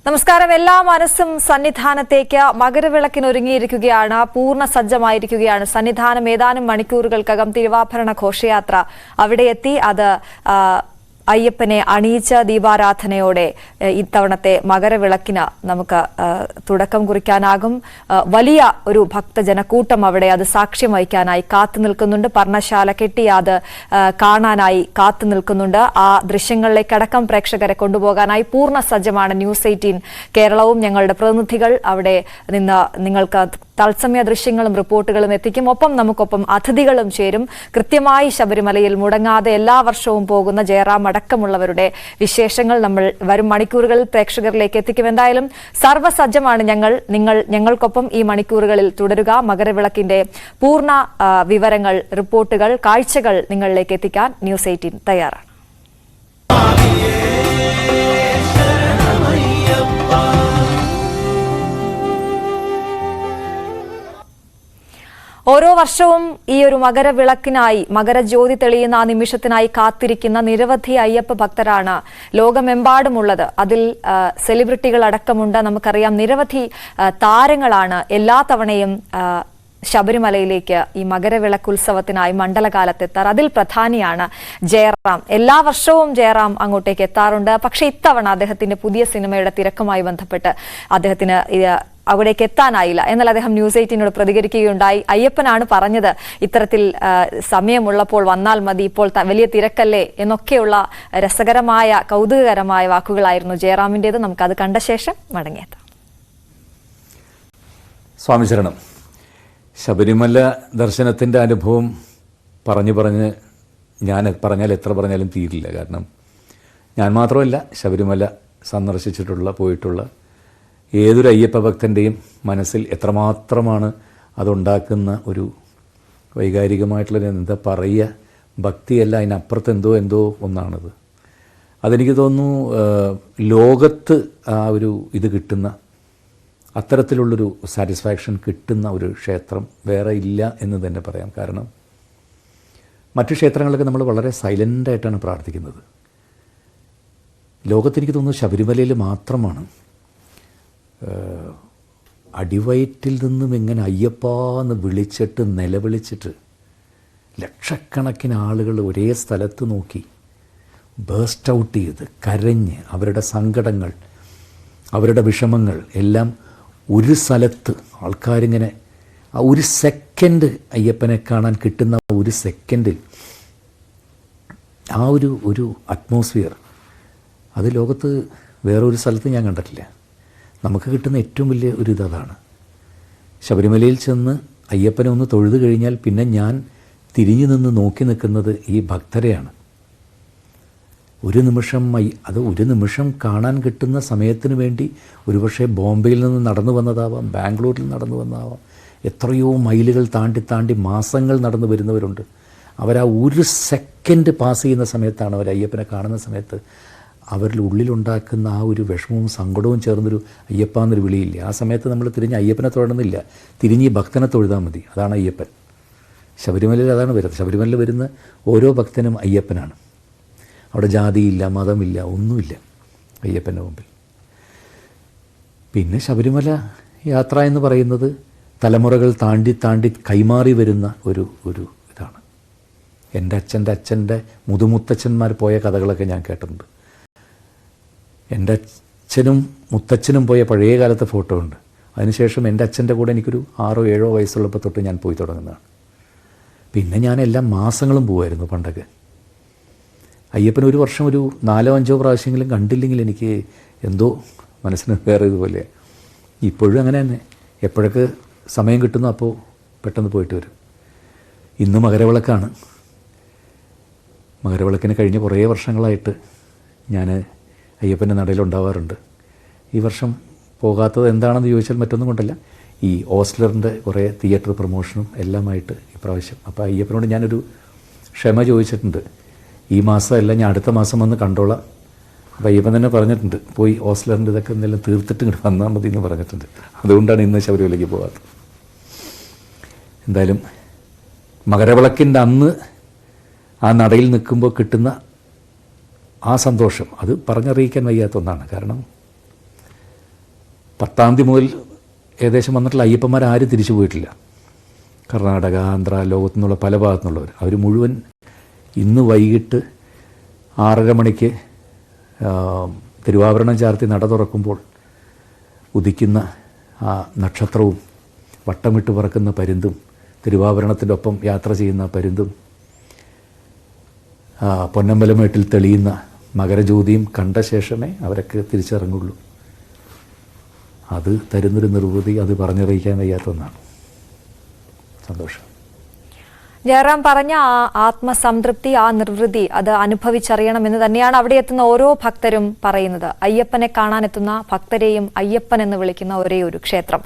നമസ്കാരം. എല്ലാ മനസ്സും സന്നിധാനത്തേക്ക് മകരവിളക്കിനൊരുങ്ങിയിരിക്കുകയാണ്. പൂർണ്ണ സജ്ജമായിരിക്കുകയാണ് സന്നിധാനം. ഏതാനും മണിക്കൂറുകൾക്കകം തിരുവാഭരണ ഘോഷയാത്ര അവിടെ എത്തി. അത് അയ്യപ്പനെ അണിയിച്ച ദീപാരാധനയോടെ ഇത്തവണത്തെ മകരവിളക്കിന് നമുക്ക് തുടക്കം കുറിക്കാനാകും. വലിയ ഒരു ഭക്തജനക്കൂട്ടം അവിടെ അത് സാക്ഷ്യം വഹിക്കാനായി കാത്തു നിൽക്കുന്നുണ്ട്. പർണശാല കെട്ടി അത് കാണാനായി കാത്തു നിൽക്കുന്നുണ്ട്. ആ ദൃശ്യങ്ങളിലേക്കടക്കം പ്രേക്ഷകരെ കൊണ്ടുപോകാനായി പൂർണ്ണ സജ്ജമാണ് ന്യൂസ് 18 കേരളവും. ഞങ്ങളുടെ പ്രതിനിധികൾ അവിടെ നിന്ന് നിങ്ങൾക്ക് തത്സമയ ദൃശ്യങ്ങളും റിപ്പോർട്ടുകളും എത്തിക്കും. ഒപ്പം നമുക്കൊപ്പം അതിഥികളും ചേരും. കൃത്യമായി ശബരിമലയിൽ മുടങ്ങാതെ എല്ലാ വർഷവും പോകുന്ന ജയറാം അടക്കമുള്ളവരുടെ വിശേഷങ്ങൾ നമ്മൾ വരും മണിക്കൂറുകളിൽ പ്രേക്ഷകരിലേക്ക് എത്തിക്കും. എന്തായാലും സർവ്വസജ്ജമാണ് ഞങ്ങൾക്കൊപ്പം ഈ മണിക്കൂറുകളിൽ തുടരുക. മകരവിളക്കിന്റെ പൂർണ്ണ വിവരങ്ങൾ, റിപ്പോർട്ടുകൾ, കാഴ്ചകൾ നിങ്ങളിലേക്ക് എത്തിക്കാൻ ന്യൂസ് 18 തയ്യാറാണ്. ഓരോ വർഷവും ഈ ഒരു മകരവിളക്കിനായി, മകരജ്യോതി തെളിയുന്ന ആ നിമിഷത്തിനായി കാത്തിരിക്കുന്ന നിരവധി അയ്യപ്പ ഭക്തരാണ് ലോകമെമ്പാടുമുള്ളത്. അതിൽ സെലിബ്രിറ്റികൾ അടക്കമുണ്ട്. നമുക്കറിയാം നിരവധി താരങ്ങളാണ് എല്ലാ തവണയും ശബരിമലയിലേക്ക് ഈ മകരവിളക്കുത്സവത്തിനായി മണ്ഡലകാലത്തെത്താറ്. അതിൽ പ്രധാനിയാണ് ജയറാം. എല്ലാ വർഷവും ജയറാം അങ്ങോട്ടേക്ക് എത്താറുണ്ട്. പക്ഷേ ഇത്തവണ അദ്ദേഹത്തിന്റെ പുതിയ സിനിമയുടെ തിരക്കുമായി ബന്ധപ്പെട്ട് അദ്ദേഹത്തിന് അവിടേക്ക് എത്താനായില്ല. എന്നാൽ അദ്ദേഹം ന്യൂസ് 18നോട് പ്രതികരിക്കുകയുണ്ടായി. അയ്യപ്പനാണ് പറഞ്ഞത് ഇത്തരത്തിൽ സമയമുള്ളപ്പോൾ വന്നാൽ മതി, ഇപ്പോൾ വലിയ തിരക്കല്ലേ എന്നൊക്കെയുള്ള രസകരമായ, കൗതുകകരമായ വാക്കുകളായിരുന്നു ജയറാമിൻ്റേത്. നമുക്കത് കണ്ട ശേഷം മടങ്ങിയെത്താം. സ്വാമി ശരണം. ശബരിമല ദർശനത്തിൻ്റെ അനുഭവം പറഞ്ഞ് ഞാൻ പറഞ്ഞാൽ എത്ര പറഞ്ഞാലും തീരില്ല. കാരണം ഞാൻ മാത്രമല്ല, ശബരിമല പോയിട്ടുള്ള ഏതൊരു അയ്യപ്പ ഭക്തൻ്റെയും മനസ്സിൽ എത്രമാത്രമാണ് അതുണ്ടാക്കുന്ന ഒരു വൈകാരികമായിട്ടുള്ള, എന്താ പറയുക, ഭക്തിയല്ല, അതിനപ്പുറത്ത് എന്തോ ഒന്നാണത്. അതെനിക്ക് തോന്നുന്നു ലോകത്ത് ആ ഒരു ഇത് കിട്ടുന്ന, അത്തരത്തിലുള്ളൊരു സാറ്റിസ്ഫാക്ഷൻ കിട്ടുന്ന ഒരു ക്ഷേത്രം വേറെ ഇല്ല എന്ന് തന്നെ പറയാം. കാരണം മറ്റു ക്ഷേത്രങ്ങളൊക്കെ നമ്മൾ വളരെ സൈലൻ്റായിട്ടാണ് പ്രാർത്ഥിക്കുന്നത്. ലോകത്തെനിക്ക് തോന്നുന്നു ശബരിമലയിൽ മാത്രമാണ് അടിവയറ്റിൽ നിന്നും ഇങ്ങനെ അയ്യപ്പാന്ന് വിളിച്ചിട്ട് നിലവിളിച്ചിട്ട് ലക്ഷക്കണക്കിന് ആളുകൾ ഒരേ സ്ഥലത്ത് നോക്കി ബേസ്റ്റ് ഔട്ട് ചെയ്ത് കരഞ്ഞ് അവരുടെ സങ്കടങ്ങൾ, അവരുടെ വിഷമങ്ങൾ എല്ലാം ഒരു സ്ഥലത്ത് ആൾക്കാരിങ്ങനെ ആ ഒരു സെക്കൻഡ് അയ്യപ്പനെ കാണാൻ കിട്ടുന്ന ഒരു സെക്കൻഡിൽ ആ ഒരു അറ്റ്മോസ്ഫിയർ അത് ലോകത്ത് വേറൊരു സ്ഥലത്ത് ഞാൻ കണ്ടിട്ടില്ല. നമുക്ക് കിട്ടുന്ന ഏറ്റവും വലിയ ഒരു ഇതാണ്. ശബരിമലയിൽ ചെന്ന് അയ്യപ്പനെ ഒന്ന് തൊഴുതു കഴിഞ്ഞാൽ പിന്നെ ഞാൻ തിരിഞ്ഞു നിന്ന് നോക്കി നിൽക്കുന്നത് ഈ ഭക്തരെയാണ്. ഒരു നിമിഷം കാണാൻ കിട്ടുന്ന സമയത്തിന് വേണ്ടി ഒരുപക്ഷെ ബോംബെയിൽ നിന്ന് നടന്നു വന്നതാവാം, ബാംഗ്ലൂരിൽ നടന്നു വന്നതാവാം, എത്രയോ മൈലുകൾ താണ്ടി മാസങ്ങൾ നടന്നു വരുന്നവരുണ്ട്. അവരാ ഒരു സെക്കൻഡ് പാസ് ചെയ്യുന്ന സമയത്താണ്, അവർ അയ്യപ്പനെ കാണുന്ന സമയത്ത് അവരുടെ ഉള്ളിലുണ്ടാക്കുന്ന ആ ഒരു വിഷമവും സങ്കടവും ചേർന്നൊരു അയ്യപ്പ എന്നൊരു വിളിയില്ല. ആ സമയത്ത് നമ്മൾ തിരിഞ്ഞ് അയ്യപ്പനെ തൊഴണമെന്നില്ല, തിരിഞ്ഞ് ഈ ഭക്തനെ തൊഴുതാൽ മതി. അതാണ് അയ്യപ്പൻ. ശബരിമലയിൽ അതാണ് വരുന്നത്. ശബരിമലയിൽ വരുന്ന ഓരോ ഭക്തനും അയ്യപ്പനാണ്. അവിടെ ജാതിയില്ല, മതമില്ല, ഒന്നുമില്ല അയ്യപ്പൻ്റെ മുമ്പിൽ. പിന്നെ ശബരിമല യാത്ര എന്ന് പറയുന്നത് തലമുറകൾ താണ്ടി കൈമാറി വരുന്ന ഒരു ഇതാണ്. എൻ്റെ അച്ഛൻ്റെ മുതുമുത്തച്ഛന്മാർ പോയ കഥകളൊക്കെ ഞാൻ കേട്ടിട്ടുണ്ട്. എൻ്റെ അച്ഛനും മുത്തച്ഛനും പോയ പഴയ കാലത്തെ ഫോട്ടോ ഉണ്ട്. അതിനുശേഷം എൻ്റെ അച്ഛൻ്റെ കൂടെ എനിക്കൊരു 6 or 7 വയസ്സുള്ളപ്പോൾ തൊട്ട് ഞാൻ പോയി തുടങ്ങുന്നതാണ്. പിന്നെ ഞാൻ എല്ലാ മാസങ്ങളും പോകുമായിരുന്നു പണ്ടൊക്കെ. അയ്യപ്പൻ ഒരു വർഷം ഒരു 4 or 5 പ്രാവശ്യമെങ്കിലും കണ്ടില്ലെങ്കിൽ എനിക്ക് എന്തോ മനസ്സിന് വേറെ ഇതുപോലെ. ഇപ്പോഴും അങ്ങനെ തന്നെ, എപ്പോഴൊക്കെ സമയം കിട്ടുന്നു അപ്പോൾ പെട്ടെന്ന് പോയിട്ട് വരും. ഇന്ന് മകരവിളക്കാണ്. മകരവിളക്കിന് കഴിഞ്ഞ കുറേ വർഷങ്ങളായിട്ട് ഞാൻ അയ്യപ്പൻ്റെ നടയിലുണ്ടാവാറുണ്ട്. ഈ വർഷം പോകാത്തത് എന്താണെന്ന് ചോദിച്ചാൽ മറ്റൊന്നും കൊണ്ടല്ല, ഈ ഓസ്ലറിൻ്റെ കുറേ തിയേറ്റർ പ്രൊമോഷനും എല്ലാമായിട്ട് ഇപ്രാവശ്യം. അപ്പോൾ അയ്യപ്പനോട് ഞാനൊരു ക്ഷമ ചോദിച്ചിട്ടുണ്ട്. ഈ മാസമല്ല, ഞാൻ അടുത്ത മാസം വന്ന് കണ്ടോളാം. അപ്പോൾ അയ്യപ്പൻ തന്നെ പറഞ്ഞിട്ടുണ്ട്, പോയി ഓസ്ലറിൻ്റെ ഇതൊക്കെ എന്തെങ്കിലും തീർത്തിട്ട് ഇങ്ങോട്ട് വന്നാൽ മതി എന്ന് പറഞ്ഞിട്ടുണ്ട്. അതുകൊണ്ടാണ് ഇന്ന് ശബരിമലയ്ക്ക് പോകാത്തത്. എന്തായാലും മകരവിളക്കിൻ്റെ അന്ന് ആ നടയിൽ നിൽക്കുമ്പോൾ കിട്ടുന്ന ആ സന്തോഷം അത് പറഞ്ഞറിയിക്കാൻ വയ്യാത്ത ഒന്നാണ്. കാരണം 10-ാം തീയതി മുതൽ ഏകദേശം വന്നിട്ടുള്ള അയ്യപ്പന്മാർ ആരും തിരിച്ചു പോയിട്ടില്ല. കർണാടക, ആന്ധ്ര, ലോകത്തു നിന്നുള്ള പല ഭാഗത്തു നിന്നുള്ളവർ അവർ മുഴുവൻ ഇന്ന് വൈകിട്ട് 6:30 മണിക്ക് തിരുവാഭരണം ചാർത്തി നട തുറക്കുമ്പോൾ ഉദിക്കുന്ന ആ നക്ഷത്രവും വട്ടമിട്ട് പറക്കുന്ന പരുന്തും തിരുവാഭരണത്തിൻ്റെ ഒപ്പം യാത്ര ചെയ്യുന്ന പരുന്തും പൊന്നമ്പലമേട്ടിൽ തെളിയുന്ന മകരജ്യോതിയും കണ്ട ശേഷമേ അവരൊക്കെ തിരിച്ചിറങ്ങുള്ളൂ. അത് തരുന്നൊരു നിർവൃതി അത് പറഞ്ഞറിയിക്കാൻ വയ്യാത്ത ഒന്നാണ്. സന്തോഷം. ജയറാം പറഞ്ഞ ആ ആത്മസംതൃപ്തി, ആ നിർവൃതി അത് അനുഭവിച്ചറിയണമെന്ന് തന്നെയാണ് അവിടെ എത്തുന്ന ഓരോ ഭക്തരും പറയുന്നത്. അയ്യപ്പനെ കാണാനെത്തുന്ന ഭക്തരെയും അയ്യപ്പൻ എന്ന് വിളിക്കുന്ന ഒരേ ഒരു ക്ഷേത്രം.